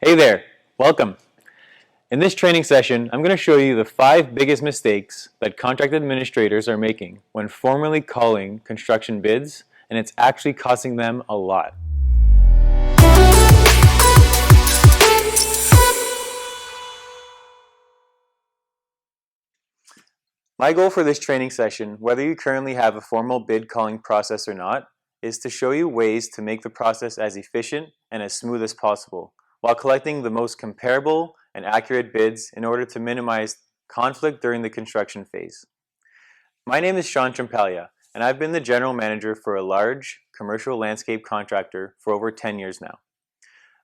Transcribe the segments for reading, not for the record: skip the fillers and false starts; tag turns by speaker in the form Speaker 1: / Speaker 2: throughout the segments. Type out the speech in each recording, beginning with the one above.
Speaker 1: Hey there, welcome. In this training session, I'm going to show you the 5 biggest mistakes that contract administrators are making when formally calling construction bids, and it's actually costing them a lot. My goal for this training session, whether you currently have a formal bid calling process or not, is to show you ways to make the process as efficient and as smooth as possible, while collecting the most comparable and accurate bids in order to minimize conflict during the construction phase. My name is Sean Trampalia, and I've been the general manager for a large commercial landscape contractor for over 10 years now.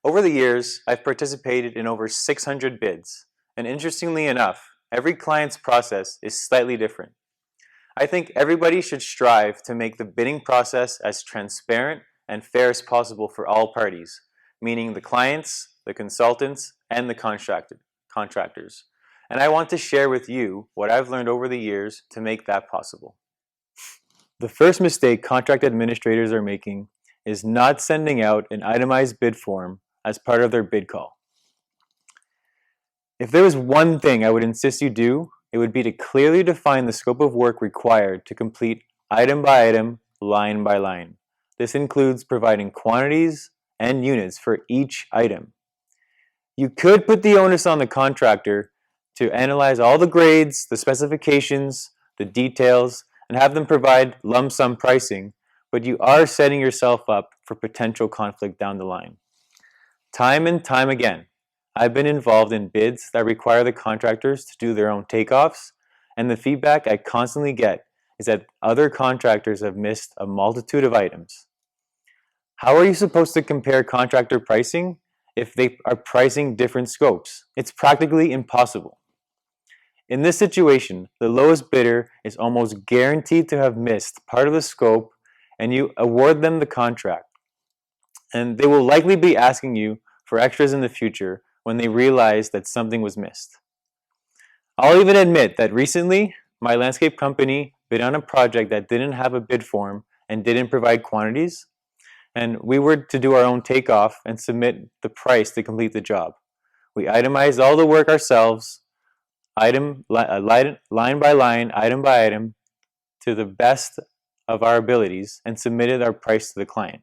Speaker 1: Over the years, I've participated in over 600 bids, and interestingly enough, every client's process is slightly different. I think everybody should strive to make the bidding process as transparent and fair as possible for all parties, meaning the clients, the consultants, and the contractors. And I want to share with you what I've learned over the years to make that possible. The first mistake contract administrators are making is not sending out an itemized bid form as part of their bid call. If there was one thing I would insist you do, it would be to clearly define the scope of work required to complete item by item, line by line. This includes providing quantities and units for each item. You could put the onus on the contractor to analyze all the grades, the specifications, the details, and have them provide lump sum pricing, but you are setting yourself up for potential conflict down the line. Time and time again, I've been involved in bids that require the contractors to do their own takeoffs, and the feedback I constantly get is that other contractors have missed a multitude of items. How are you supposed to compare contractor pricing if they are pricing different scopes? It's practically impossible. In this situation, the lowest bidder is almost guaranteed to have missed part of the scope, and you award them the contract. And they will likely be asking you for extras in the future when they realize that something was missed. I'll even admit that recently, my landscape company bid on a project that didn't have a bid form and didn't provide quantities, and we were to do our own takeoff and submit the price to complete the job. We itemized all the work ourselves, line by line, item by item, to the best of our abilities, and submitted our price to the client.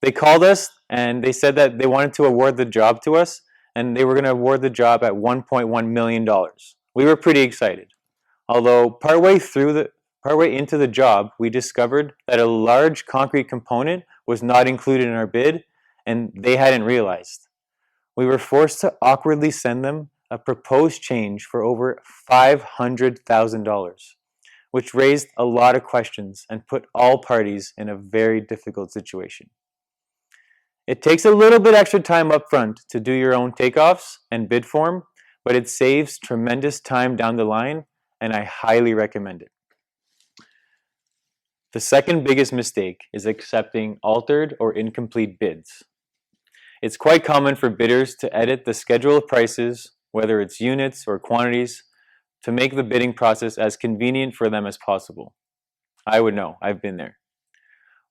Speaker 1: They called us and they said that they wanted to award the job to us, and they were going to award the job at $1.1 million. We were pretty excited. Although partway into the job, we discovered that a large concrete component was not included in our bid, and they hadn't realized. We were forced to awkwardly send them a proposed change for over $500,000, which raised a lot of questions and put all parties in a very difficult situation. It takes a little bit extra time up front to do your own takeoffs and bid form, but it saves tremendous time down the line, and I highly recommend it. The second biggest mistake is accepting altered or incomplete bids. It's quite common for bidders to edit the schedule of prices, whether it's units or quantities, to make the bidding process as convenient for them as possible. I would know, I've been there.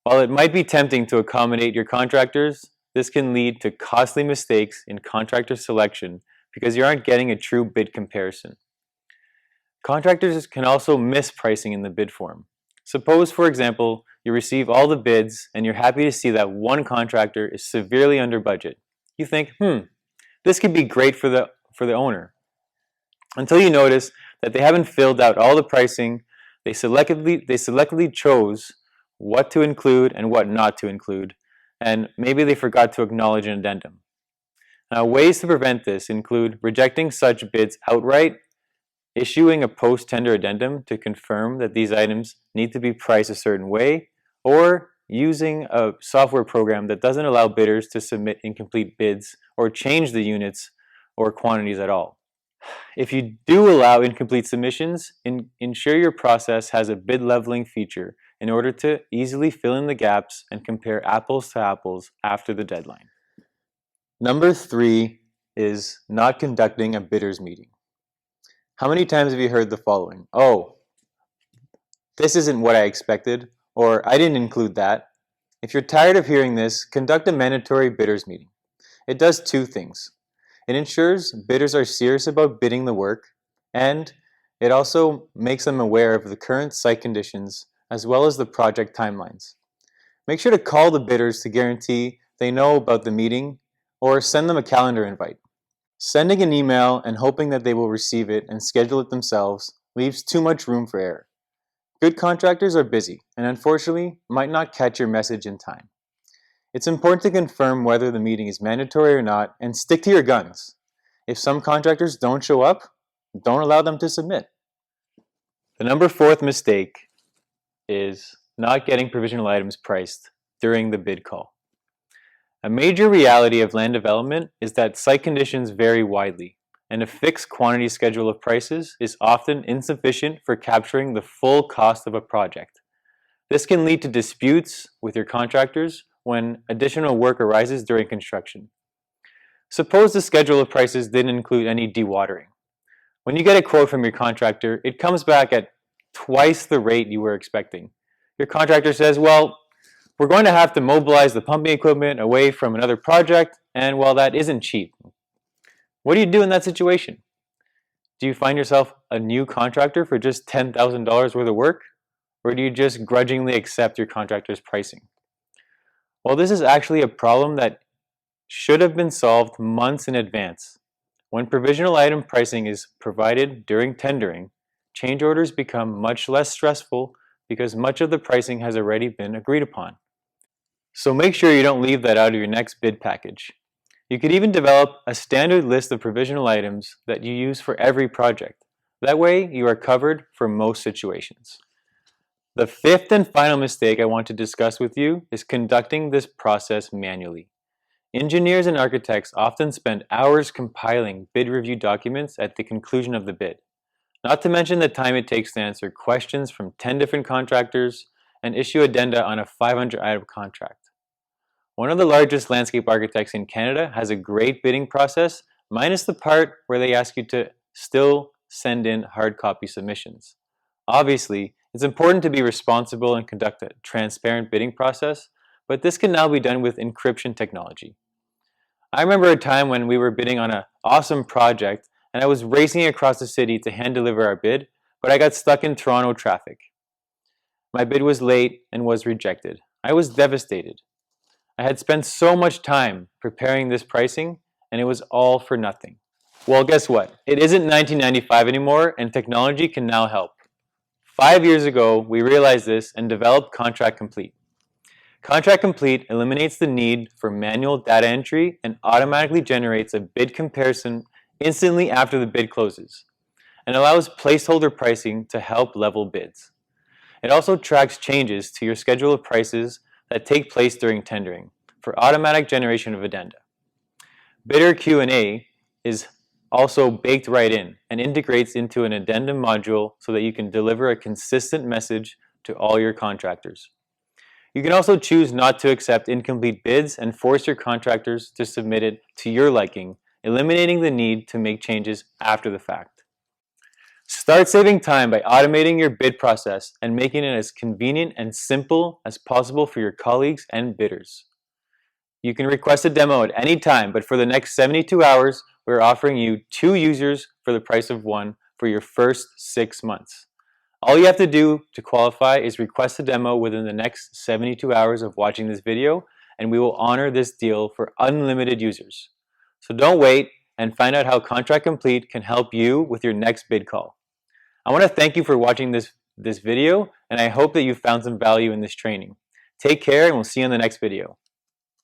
Speaker 1: While it might be tempting to accommodate your contractors, this can lead to costly mistakes in contractor selection because you aren't getting a true bid comparison. Contractors can also miss pricing in the bid form. Suppose, for example, you receive all the bids and you're happy to see that one contractor is severely under budget. You think, this could be great for the owner. Until you notice that they haven't filled out all the pricing, they selectively chose what to include and what not to include, and maybe they forgot to acknowledge an addendum. Now, ways to prevent this include rejecting such bids outright, issuing a post-tender addendum to confirm that these items need to be priced a certain way, or using a software program that doesn't allow bidders to submit incomplete bids or change the units or quantities at all. If you do allow incomplete submissions, ensure your process has a bid leveling feature in order to easily fill in the gaps and compare apples to apples after the deadline. Number 3 is not conducting a bidders meeting. How many times have you heard the following? Oh, this isn't what I expected, or I didn't include that. If you're tired of hearing this, conduct a mandatory bidders meeting. It does two things. It ensures bidders are serious about bidding the work, and it also makes them aware of the current site conditions as well as the project timelines. Make sure to call the bidders to guarantee they know about the meeting or send them a calendar invite. Sending an email and hoping that they will receive it and schedule it themselves leaves too much room for error. Good contractors are busy and unfortunately might not catch your message in time. It's important to confirm whether the meeting is mandatory or not and stick to your guns. If some contractors don't show up, don't allow them to submit. The fourth mistake is not getting provisional items priced during the bid call. A major reality of land development is that site conditions vary widely, and a fixed quantity schedule of prices is often insufficient for capturing the full cost of a project. This can lead to disputes with your contractors when additional work arises during construction. Suppose the schedule of prices didn't include any dewatering. When you get a quote from your contractor, it comes back at twice the rate you were expecting. Your contractor says, well, we're going to have to mobilize the pumping equipment away from another project, and well, that isn't cheap. What do you do in that situation? Do you find yourself a new contractor for just $10,000 worth of work? Or do you just grudgingly accept your contractor's pricing? Well, this is actually a problem that should have been solved months in advance. When provisional item pricing is provided during tendering, change orders become much less stressful because much of the pricing has already been agreed upon. So make sure you don't leave that out of your next bid package. You could even develop a standard list of provisional items that you use for every project. That way, you are covered for most situations. The fifth and final mistake I want to discuss with you is conducting this process manually. Engineers and architects often spend hours compiling bid review documents at the conclusion of the bid, not to mention the time it takes to answer questions from 10 different contractors and issue addenda on a 500-item contract. One of the largest landscape architects in Canada has a great bidding process, minus the part where they ask you to still send in hard copy submissions. Obviously, it's important to be responsible and conduct a transparent bidding process, but this can now be done with encryption technology. I remember a time when we were bidding on an awesome project and I was racing across the city to hand deliver our bid, but I got stuck in Toronto traffic. My bid was late and was rejected. I was devastated. I had spent so much time preparing this pricing and it was all for nothing. Well, guess what? It isn't 1995 anymore and technology can now help. 5 years ago, we realized this and developed Contract Complete. Contract Complete eliminates the need for manual data entry and automatically generates a bid comparison instantly after the bid closes, and allows placeholder pricing to help level bids. It also tracks changes to your schedule of prices that take place during tendering for automatic generation of addenda. Bidder Q&A is also baked right in and integrates into an addendum module so that you can deliver a consistent message to all your contractors. You can also choose not to accept incomplete bids and force your contractors to submit it to your liking, eliminating the need to make changes after the fact. Start saving time by automating your bid process and making it as convenient and simple as possible for your colleagues and bidders. You can request a demo at any time, but for the next 72 hours, we're offering you 2 users for the price of 1 for your first 6 months. All you have to do to qualify is request a demo within the next 72 hours of watching this video, and we will honor this deal for unlimited users. So don't wait and find out how Contract Complete can help you with your next bid call. I want to thank you for watching this video, and I hope that you found some value in this training. Take care, and we'll see you in the next video.